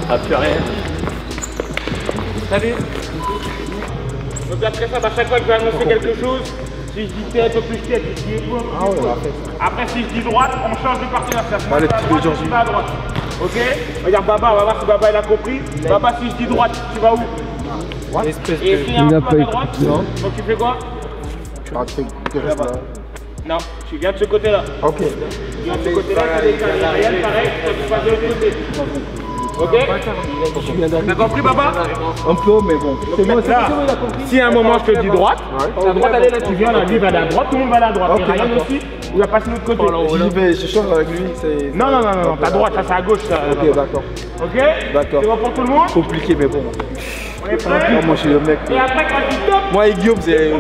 Ah, plus rien. Salut. Donc après ça, à chaque fois que je vais annoncer quelque chose, si je dis tête ou plus tête, je dis épaule. Ah ouais, après si je dis droite, on change de partenaire. Moi Allez, je vais à droite, tu vas à droite. Ok? Regarde Baba, on va voir si Baba il a compris. Baba, si je dis droite, tu vas où? Et s'il y a un plan à droite, donc tu fais quoi? Tu restes là. Non, tu viens de ce côté-là. Ok. Tu viens de ce côté-là, tu as des carrières, pareil, tu passes de l'autre côté. Ok? T'as compris, Baba? Un peu, mais bon. C'est bon, Là, si à un moment je te dis droite, la droite, allez, là, tu viens, là, lui va aller à droite, tout le monde va aller à droite. Et Ryan aussi, il va passer de l'autre côté. Je change avec lui, c'est... Non, ta droite, ça c'est à gauche, ça. Ok, d'accord. Ok? D'accord. C'est bon pour tout le monde? Compliqué, mais bon. On est prêt? Moi, je suis le mec. Et après, quand tu top, Moi et Guillaume, c'est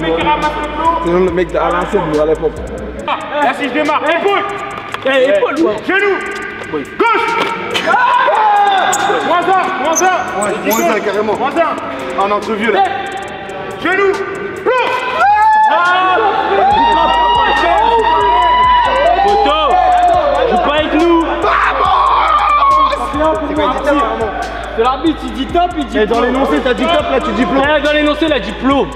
le mec à l'ancienne, mais à l'époque. Là, si je démarre, épaule! Épaule, genou! Gauche! Moins un, carrément. Moins un. En entrevue, là. Genou! Plonge! Poto, joue pas avec nous. C'est l'arbitre, il dit top, il dit Et dans l'énoncé, t'as dit top, là, tu dis plomb. Dans l'énoncé, il a dit plot.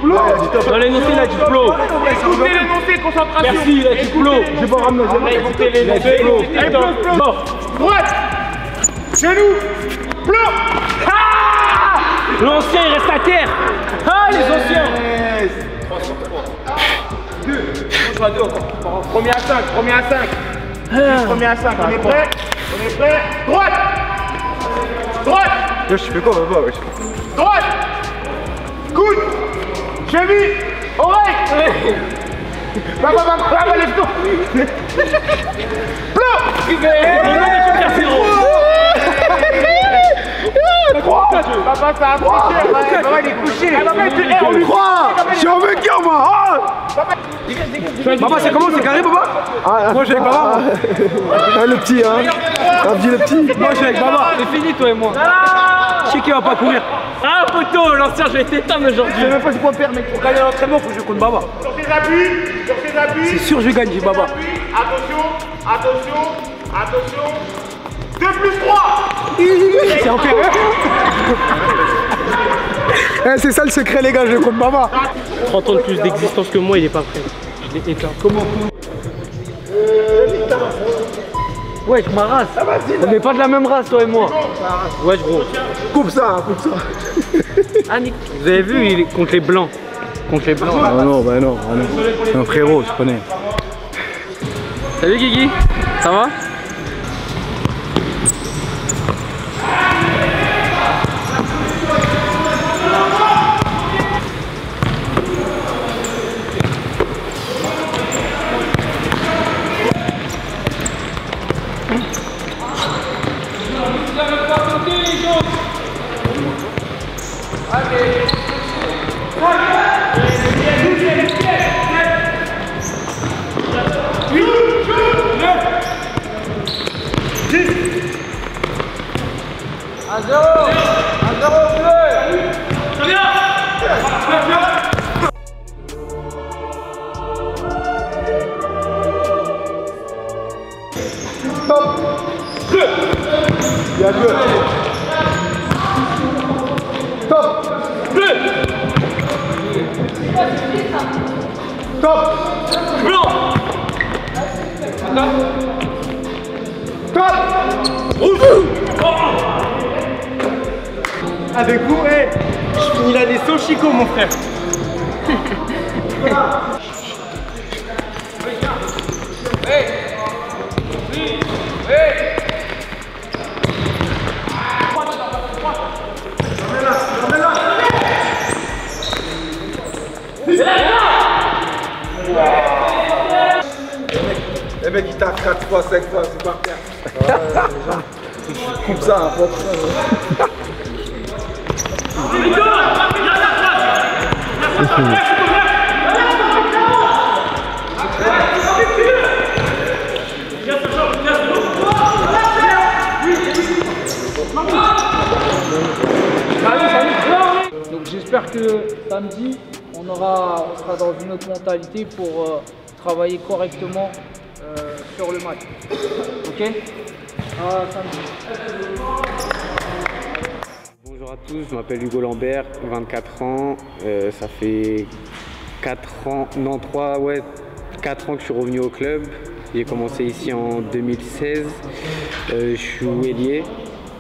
Dans l'énoncé, il a dit plot. Écoutez l'énoncé, concentration. Merci, il a dit plot. Je vais pas ramener. Écoutez l'énoncé. Allez, plonge. Droite! Genou! Plonge! L'ancien, il reste à terre. Ah, les anciens. Premier à 5. Premier à 5. On est prêt? Droite! Je fais quoi, Baba? Droite! Coude! Cheville! Oreille! Baba, lève-toi! Papa, ça a triché, Baba il est couché. On lui croit. Je suis avec qui, moi? Baba, c'est comment? C'est carré, Baba? Moi, je suis avec Baba. Le petit, hein? Abdi, le petit. Moi, je suis avec Baba. C'est fini, toi et moi. Je sais qu'il va pas courir. Ah, poteau, l'ancien, je vais t'éteindre aujourd'hui. Je sais même pas c'est quoi faire, mec. Pour gagner l'entraînement, faut que je compte Baba. Sur ses appuis. C'est sûr, je vais gagner, Baba. Attention. 2 plus 3. C'est encore. C'est ça le secret, les gars, je compte Baba. 30 ans de plus d'existence que moi, il est pas prêt. Je l'ai éteint. Comment? Ouais, je ma race. On n'est pas de la même race, toi et moi. Ouais, gros. Coupe ça. Ah, Nick. Vous avez vu, il est contre les blancs. Ah non. C'est un frérot, je connais. Salut, Guigui. Ça va? Bien joué. Top. Bleu. Top. Blanc. Top. Rouge. Avec vous, je finis l'année sans Chico, mon frère. Les mecs, ils tapent 4 fois, 5 fois, c'est par terre. Coupe ça, hein, faut. Donc j'espère que samedi, on sera dans une autre mentalité pour travailler correctement sur le match. Ok? Samedi. à tous, je m'appelle Hugo Lambert, 24 ans. Ça fait 4 ans que je suis revenu au club. J'ai commencé ici en 2016. Je suis ailier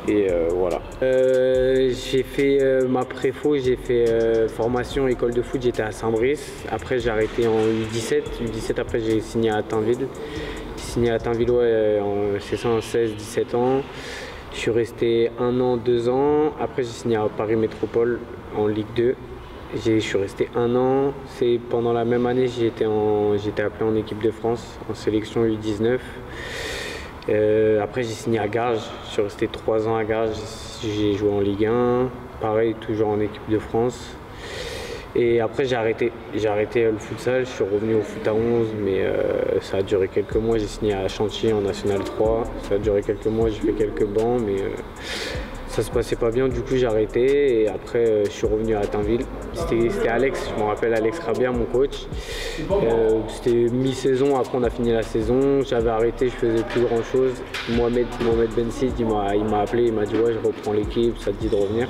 et voilà. J'ai fait ma préfo, j'ai fait formation école de foot, j'étais à Saint-Brice. Après j'ai arrêté en U17. U17 après j'ai signé à Tainville. J'ai signé à Tainville en 16-17 ans. Je suis resté 1 an, 2 ans. Après j'ai signé à Paris Métropole en Ligue 2. Je suis resté 1 an. C'est pendant la même année j'ai été appelé en équipe de France en sélection U19. Après j'ai signé à Garges, je suis resté 3 ans à Garges, j'ai joué en Ligue 1, pareil toujours en équipe de France. Et après j'ai arrêté le futsal, je suis revenu au foot à 11 mais ça a duré quelques mois, j'ai signé à Chantilly en National 3, ça a duré quelques mois, j'ai fait quelques bancs mais ça se passait pas bien, du coup j'ai arrêté et après je suis revenu à Tainville. C'était Alex, je me rappelle Alex Rabia, mon coach. C'était mi-saison, après on a fini la saison, j'avais arrêté, je faisais plus grand chose. Mohamed Bensid, il m'a appelé, il m'a dit ouais je reprends l'équipe, ça te dit de revenir.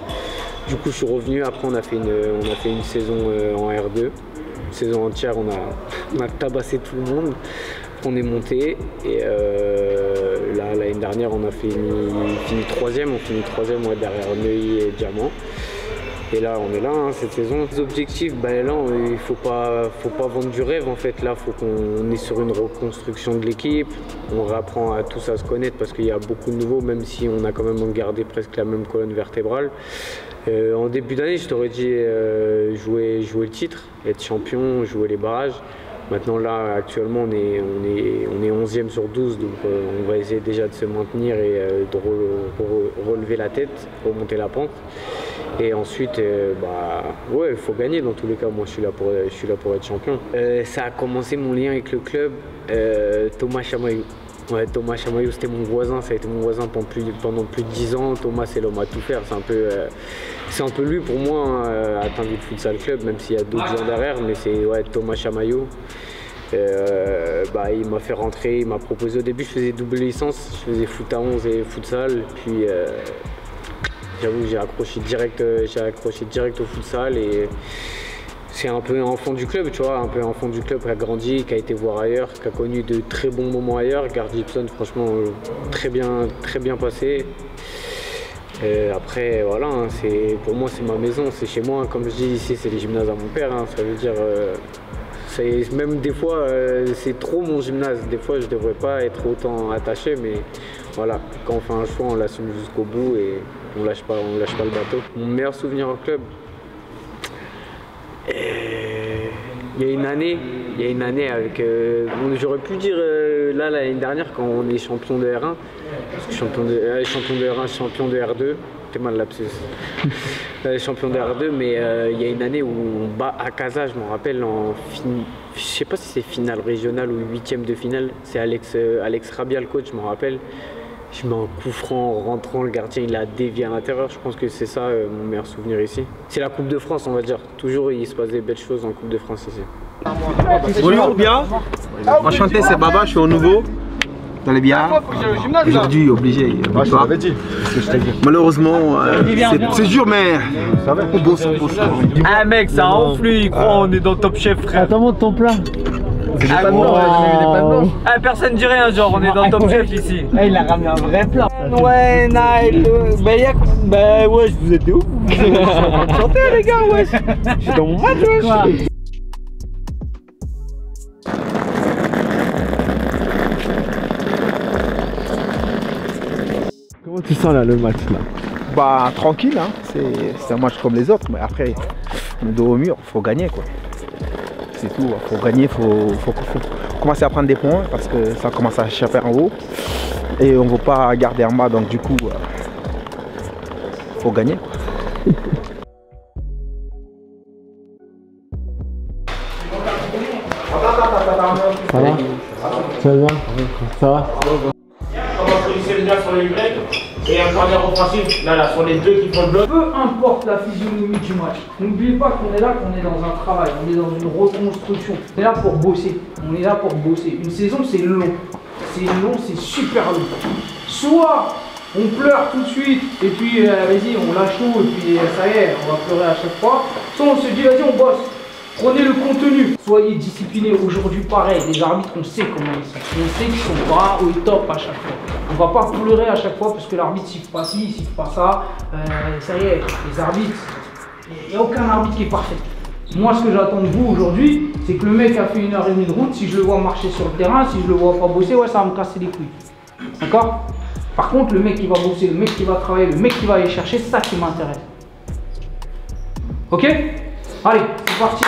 Du coup je suis revenu, après on a fait une saison en R2, une saison entière, on a tabassé tout le monde. On est monté et là l'année dernière on a fini 3e, derrière Neuilly et Diamant. Et là on est là cette saison. Les objectifs, là il faut pas vendre du rêve en fait. Là faut qu'on est sur une reconstruction de l'équipe. On réapprend à tous à se connaître parce qu'il y a beaucoup de nouveaux, même si on a quand même gardé presque la même colonne vertébrale. En début d'année je t'aurais dit jouer le titre, être champion, jouer les barrages. Maintenant là actuellement on est 11e sur 12 donc on va essayer déjà de se maintenir et de relever la tête, remonter la pente. Et ensuite ouais il faut gagner dans tous les cas, moi je suis là pour être champion. Ça a commencé mon lien avec le club, Thomas Chamaillou. Ouais, Thomas Chamaillou c'était mon voisin, ça a été mon voisin pendant plus de 10 ans. Thomas c'est l'homme à tout faire, c'est un peu lui pour moi à Tainville Futsal Club, même s'il y a d'autres gens derrière, mais c'est Thomas Chamaillou. Il m'a fait rentrer, il m'a proposé, au début je faisais double licence, je faisais foot à 11 et futsal, puis j'avoue j'ai accroché direct au futsal et c'est un peu un enfant du club, tu vois, un peu un enfant du club qui a grandi, qui a été voir ailleurs, qui a connu de très bons moments ailleurs. Gard Gibson, franchement, très bien passé. Après, voilà, pour moi, c'est ma maison, c'est chez moi. Comme je dis ici, c'est les gymnases à mon père. Ça veut dire, même des fois, c'est trop mon gymnase. Des fois, je ne devrais pas être autant attaché, mais voilà, quand on fait un choix, on l'assume jusqu'au bout et on lâche pas le bateau. Mon meilleur souvenir au club. Il y a une année avec. J'aurais pu dire l'année dernière quand on est champion de R1, parce que champion de R1, champion de R2, c'est mal lapsus. Champion de R2, mais il y a une année où on bat à Casa, je m'en rappelle, je sais pas si c'est finale régionale ou 8e de finale, c'est Alex Rabia le coach, je m'en rappelle. Je mets un coup franc en rentrant, le gardien il a dévié à l'intérieur, je pense que c'est ça mon meilleur souvenir ici. C'est la Coupe de France on va dire, toujours il se passe des belles choses en Coupe de France ici. Bonjour, bien. Enchanté, c'est Baba, je suis au nouveau. Vous allez bien? Aujourd'hui, obligé. Malheureusement, c'est dur, mais on bosse. Ah mec, ça enfle, il croit on est dans Top Chef frère. Attends, monte ton plat. Personne dit rien, genre on est dans Top Chef ici. Il a ramené un vrai plat. Ouais, Naël, ouais, vous êtes de ouf. Vous êtes en train de chanter les gars, ouais. Je suis dans mon match, ouais. Comment tu sens là le match là? Tranquille, hein. C'est un match comme les autres, mais après, on est dos au mur, faut gagner quoi. C'est tout, faut gagner, faut commencer à prendre des points parce que ça commence à chercher en haut et on ne veut pas garder en bas, donc du coup, faut gagner. Ça va? Ça va bien? Ça va? On va polisser le gars sur les Y et un corner offensif, là, sur les deux qui font le bloc. Peu importe la physionomie du match, n'oubliez pas qu'on est là, qu'on est dans un travail, on est dans une reconstruction. On est là pour bosser, on est là pour bosser. Une saison, c'est long, c'est super long. Soit on pleure tout de suite, et puis vas-y, on lâche tout, et puis ça y est, on va pleurer à chaque fois. Soit on se dit, vas-y, on bosse. Prenez le contenu. Soyez disciplinés. Aujourd'hui, pareil, les arbitres, on sait comment ils sont. On sait qu'ils sont pas au top à chaque fois. On va pas pleurer à chaque fois parce que l'arbitre siffle pas ci, siffle pas ça. Ça y est, les arbitres, il n'y a aucun arbitre qui est parfait. Moi, ce que j'attends de vous aujourd'hui, c'est que le mec a fait 1h30 de route. Si je le vois marcher sur le terrain, si je le vois pas bosser, ouais, ça va me casser les couilles. D'accord? Par contre, le mec qui va bosser, le mec qui va travailler, le mec qui va aller chercher, c'est ça qui m'intéresse. Ok? Allez, c'est parti.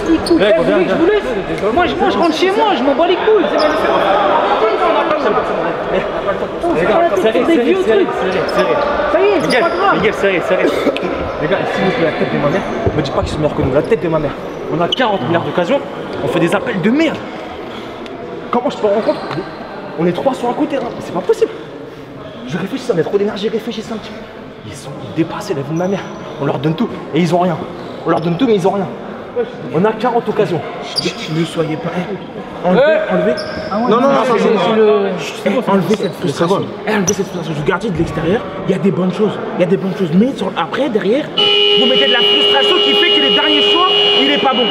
du tout. Vous voulez que je vous laisse? Moi, je rentre chez moi, je m'en bats les couilles. Serré. Ça y est, c'est pas grave. Miguel, serré. Les gars, s'il vous plaît, la tête de ma mère, me dis pas qu'ils sont meilleurs que nous, la tête de ma mère. On a 40 milliards d'occasions, on fait des appels de merde. Comment je peux rendre compte? On est 3 sur un côté, hein. C'est pas possible. Je réfléchis, on a trop d'énergie, réfléchissez un petit peu. Ils sont dépassés la vie de ma mère. On leur donne tout et ils ont rien. On leur donne tout mais ils ont rien. On a 40 occasions. Ne soyez pas. Enlevez. Non, enlevez cette frustration. Enlevez cette frustration. Je gardien de l'extérieur, il y a des bonnes choses. Mais après, derrière, vous mettez de la frustration qui fait que les derniers choix, il est pas bon.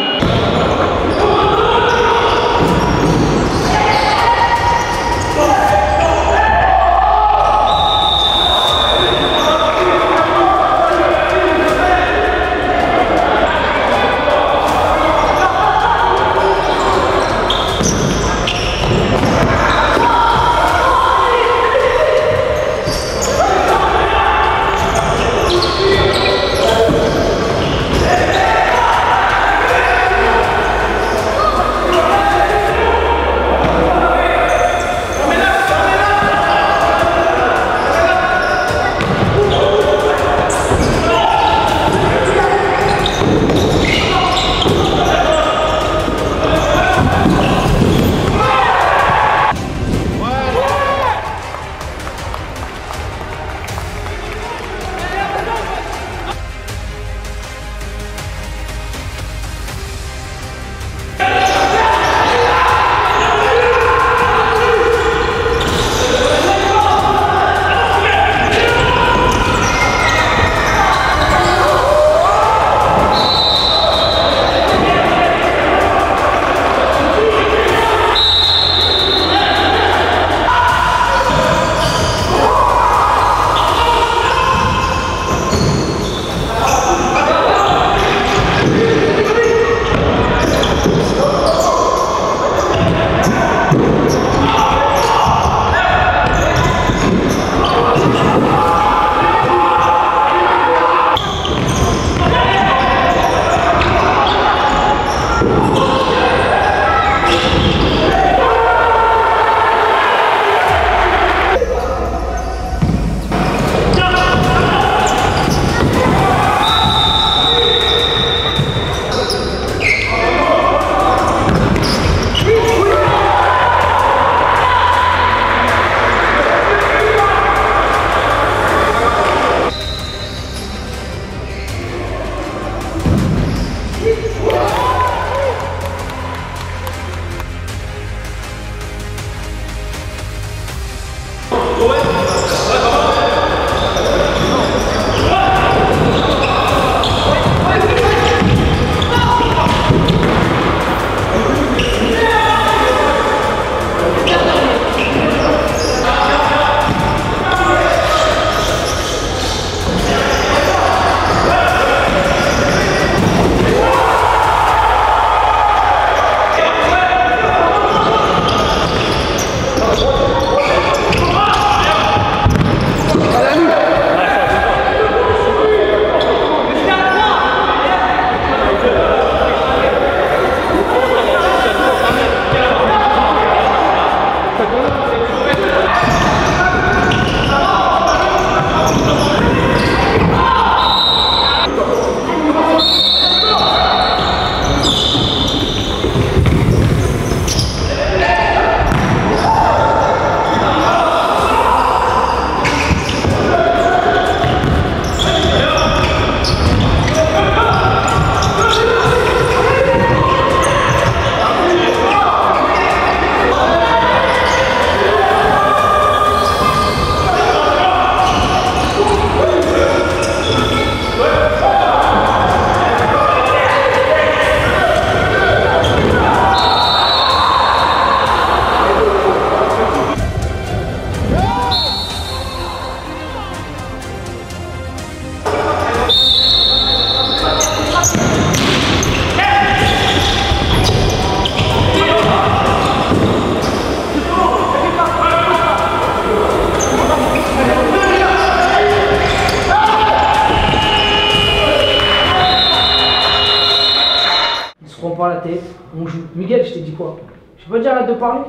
la tête, on joue. Miguel, je t'ai dit quoi? Je peux pas dire arrête de parler?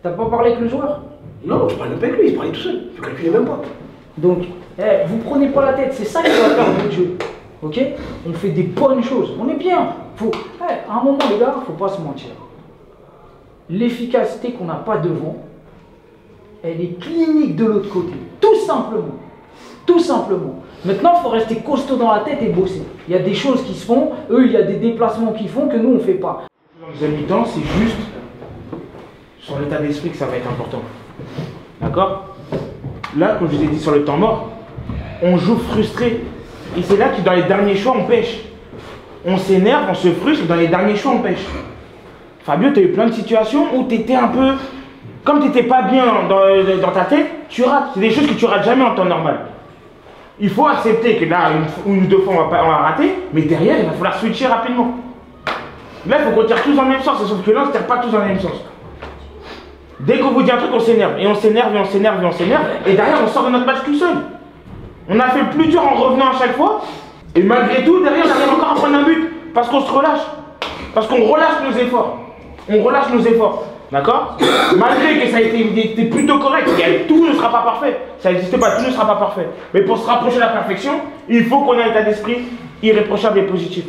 T'as pas parlé avec le joueur? Non, je parle même pas avec lui, il parlait tout seul. Je calculais même pas. Donc, vous prenez pas la tête, c'est ça qui va faire votre jeu. Ok? On fait des bonnes choses, on est bien. À un moment, les gars, faut pas se mentir. L'efficacité qu'on n'a pas devant, elle est clinique de l'autre côté. Tout simplement. Tout simplement. Maintenant, il faut rester costaud dans la tête et bosser. Il y a des choses qui se font, eux, il y a des déplacements qu'ils font que nous, on ne fait pas. Dans le deuxième mi-temps, c'est juste sur l'état d'esprit que ça va être important. D'accord? Là, comme je vous ai dit sur le temps mort, on joue frustré. Et c'est là que dans les derniers choix, on pêche. On s'énerve, on se frustre, et dans les derniers choix, on pêche. Fabio, tu as eu plein de situations où tu étais un peu... Comme tu n'étais pas bien dans ta tête, tu rates. C'est des choses que tu rates jamais en temps normal. Il faut accepter que là, une ou deux fois, on va rater, mais derrière, il va falloir switcher rapidement. Là, il faut qu'on tire tous dans le même sens, sauf que là, on ne tire pas tous dans le même sens. Dès qu'on vous dit un truc, on s'énerve, et on s'énerve, et on s'énerve, et on s'énerve, et derrière, on sort de notre match tout seul. On a fait le plus dur en revenant à chaque fois, et malgré tout, derrière, on arrive encore à prendre un but, parce qu'on se relâche. Parce qu'on relâche nos efforts. On relâche nos efforts. D'accord? Malgré que ça a été plutôt correct, tout ne sera pas parfait. Ça n'existe pas, tout ne sera pas parfait. Mais pour se rapprocher de la perfection, il faut qu'on ait un état d'esprit irréprochable et positif.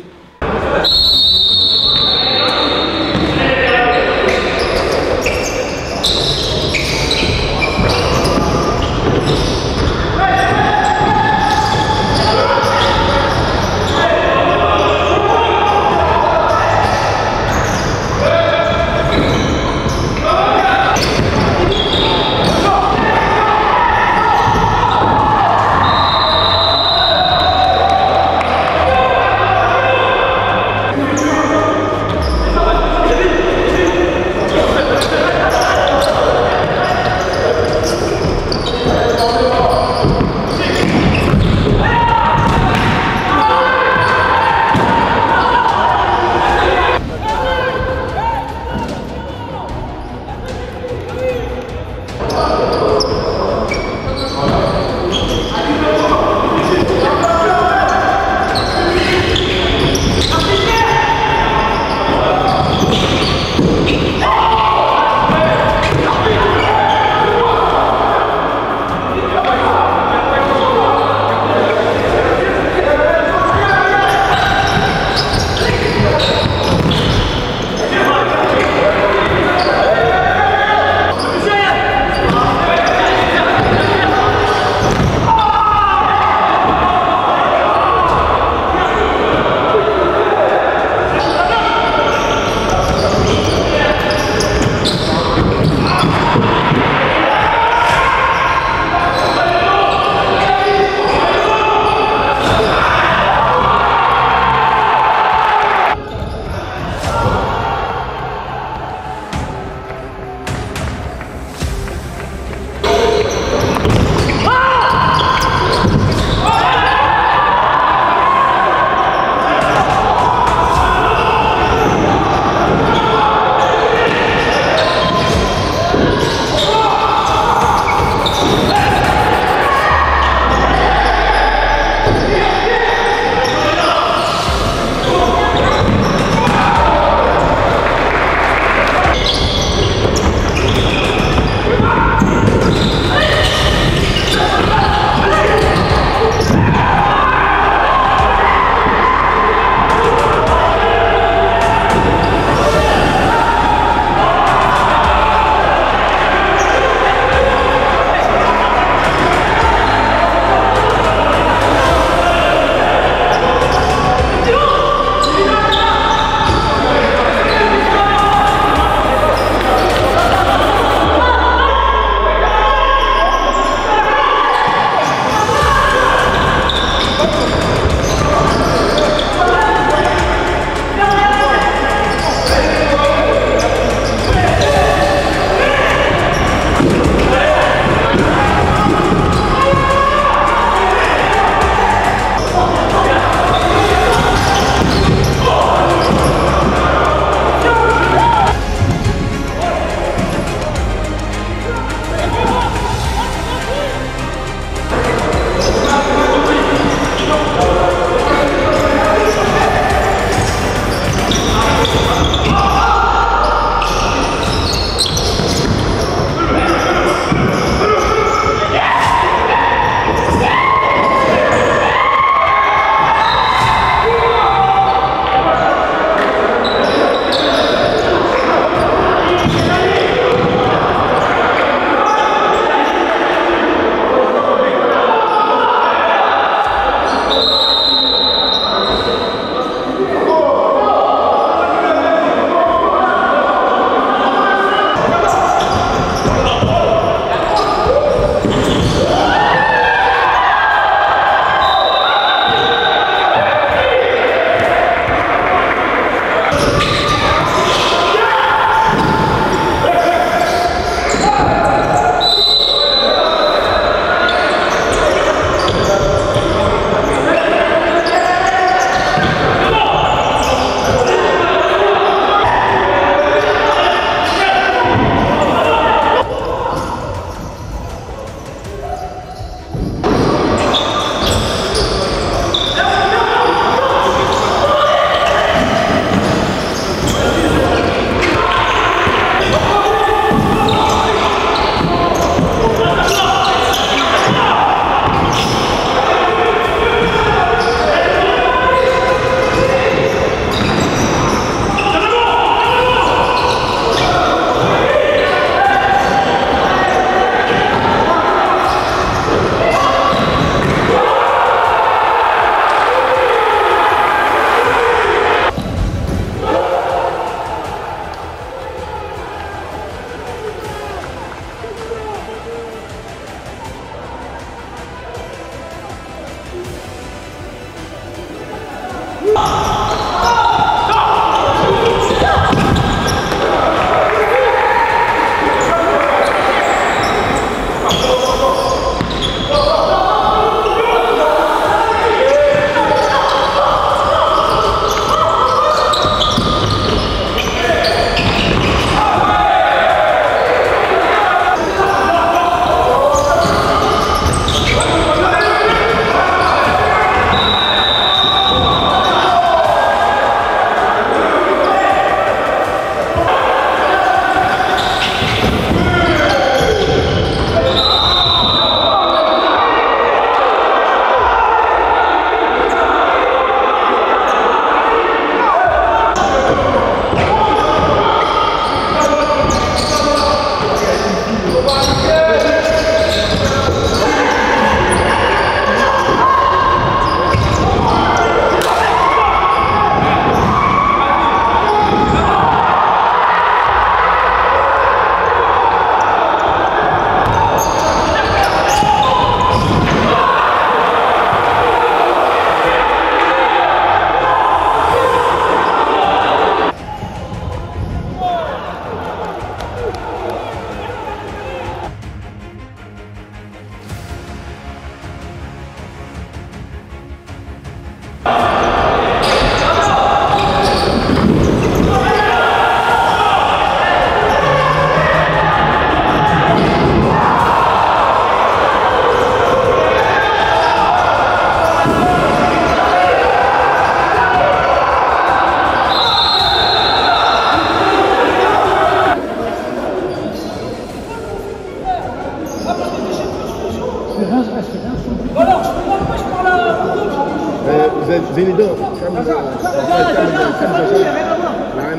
Zénidor, rien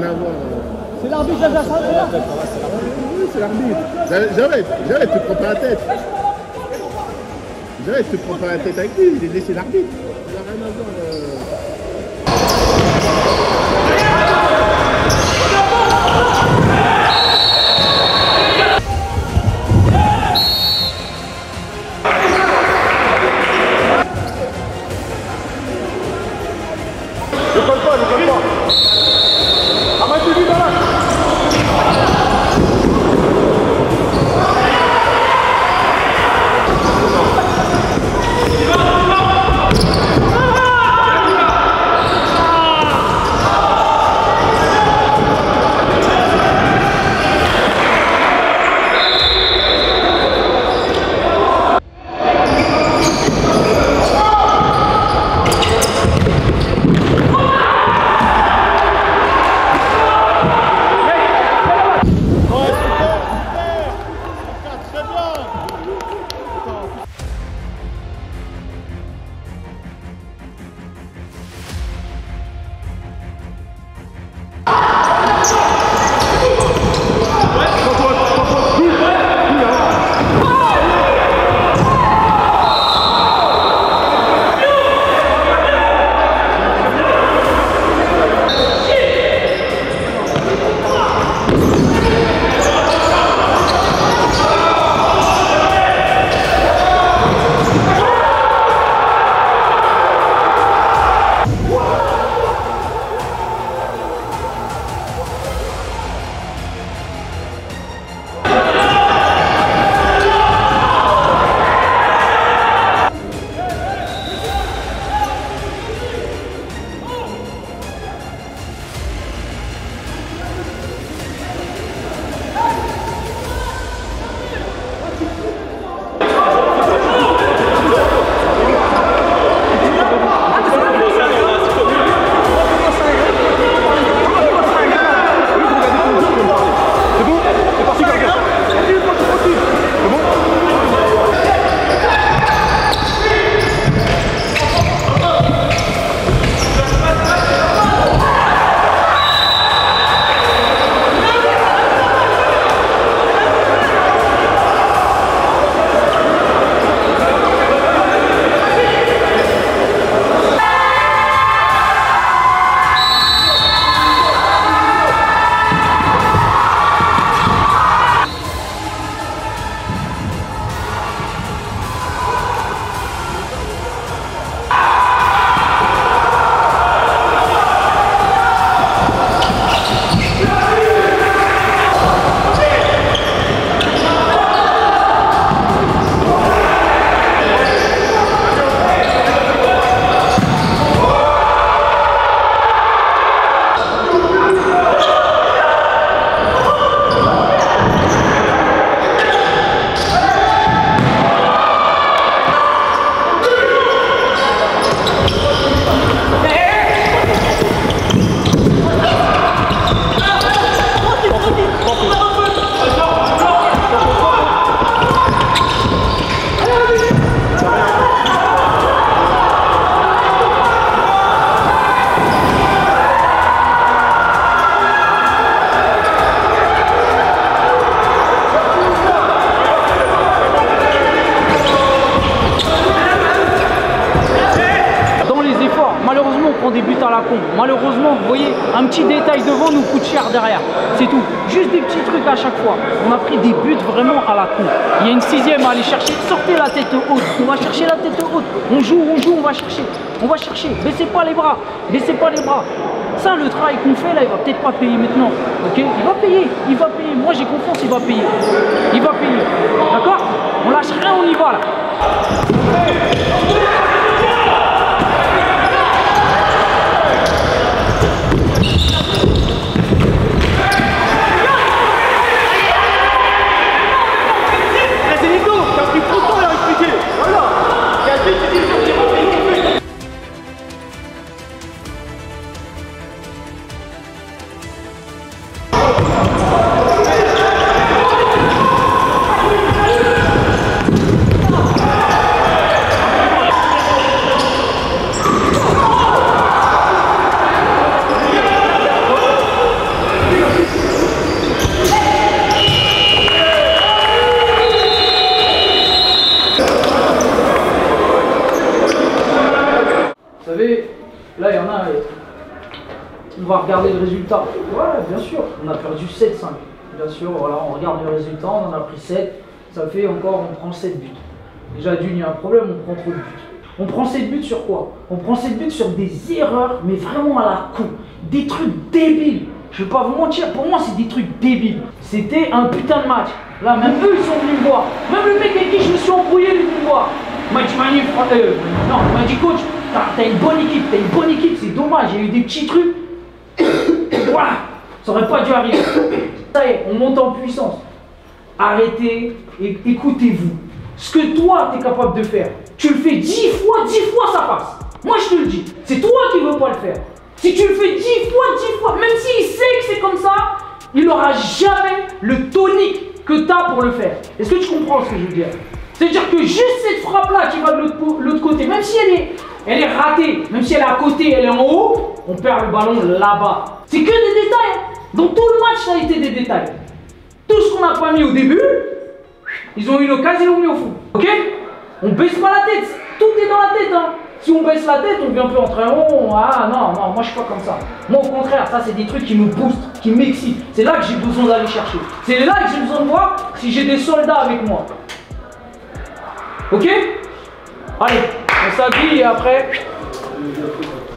à voir. C'est l'arbitre de la salle. Oui, c'est l'arbitre. J'arrête, tu te prends pas la tête. J'arrête, tu te prends pas la tête avec lui, il est laissé l'arbitre. Il n'a rien à voir. à la con. Malheureusement, vous voyez, un petit détail devant nous coûte cher derrière. C'est tout. Juste des petits trucs à chaque fois. On a pris des buts vraiment à la con. Il y a une 6e à aller chercher. Sortez la tête haute. On va chercher la tête haute. On joue, on va chercher. On va chercher. Baissez pas les bras. Baissez pas les bras. Ça, le travail qu'on fait là, il va peut-être pas payer maintenant. Ok? Il va payer. Il va payer. Moi, j'ai confiance, il va payer. Il va payer. D'accord? On lâche rien, on y va là. Vous savez, là il y en a, on va regarder le résultat. Ouais, bien sûr, on a perdu 7-5. Bien sûr, voilà, on regarde le résultat, on en a pris 7. Ça fait encore, on prend 7 buts. Déjà d'une, il y a un problème, on prend trop de buts. On prend 7 buts sur quoi? On prend 7 buts sur des erreurs, mais vraiment à la con. Des trucs débiles. Je vais pas vous mentir, pour moi c'est des trucs débiles. C'était un putain de match. Là, même eux ils sont venus me voir. Même le mec avec qui je me suis embrouillé, il est venu me voir. Il m'a dit, non, il m'a dit, coach, t'as une bonne équipe, c'est dommage, il y a eu des petits trucs. Voilà, ça aurait pas dû arriver. Ça y est, on monte en puissance. Arrêtez et écoutez-vous. Ce que toi, tu es capable de faire, tu le fais 10 fois ça passe. Moi, je te le dis, c'est toi qui ne veux pas le faire. Si tu le fais 10 fois, même s'il sait que c'est comme ça, il n'aura jamais le tonique que tu as pour le faire. Est-ce que tu comprends ce que je veux dire? C'est-à-dire que juste cette frappe-là qui va de l'autre côté, même si elle est ratée, même si elle est à côté, elle est en haut, on perd le ballon là-bas. C'est que des détails. Hein. Dans tout le match, ça a été des détails. Tout ce qu'on n'a pas mis au début, ils ont eu l'occasion, ils l'ont mis au fond. Ok? On baisse pas la tête. Tout est dans la tête. Hein. Si on baisse la tête, on devient un peu entraînement. Ah non, moi je suis pas comme ça. Moi au contraire, ça c'est des trucs qui me boostent, qui m'excitent. C'est là que j'ai besoin d'aller chercher. C'est là que j'ai besoin de voir si j'ai des soldats avec moi. Ok? Allez, on s'habille et après...